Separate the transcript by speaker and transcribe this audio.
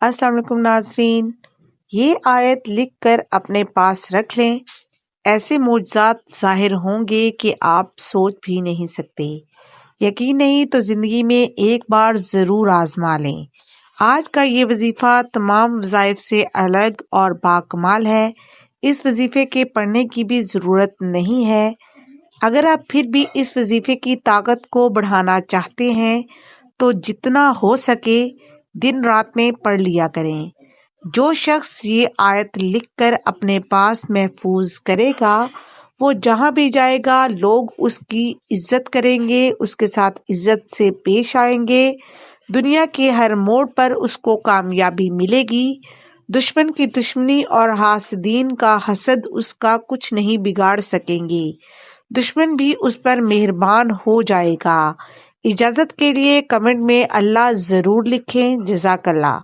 Speaker 1: السلام علیکم ناظرین، یہ آیت لکھ کر اپنے پاس رکھ لیں، ایسے معجزات ظاہر ہوں گے کہ آپ سوچ بھی نہیں سکتے۔ یقین نہیں تو زندگی میں ایک بار ضرور آزما لیں۔ آج کا یہ وظیفہ تمام وظائف سے الگ اور باکمال ہے۔ اس وظیفے کے پڑھنے کی بھی ضرورت نہیں ہے۔ اگر آپ پھر بھی اس وظیفے کی طاقت کو بڑھانا چاہتے ہیں تو جتنا ہو سکے دن رات میں پڑھ لیا کریں۔ جو شخص یہ آیت لکھ کر اپنے پاس محفوظ کرے گا، وہ جہاں بھی جائے گا لوگ اس کی عزت کریں گے، اس کے ساتھ عزت سے پیش آئیں گے۔ دنیا کے ہر موڑ پر اس کو کامیابی ملے گی۔ دشمن کی دشمنی اور حاسدین کا حسد اس کا کچھ نہیں بگاڑ سکیں گے۔ دشمن بھی اس پر مہربان ہو جائے گا۔ اجازت کے لیے کمنٹ میں اللہ ضرور لکھیں۔ جزاک اللہ۔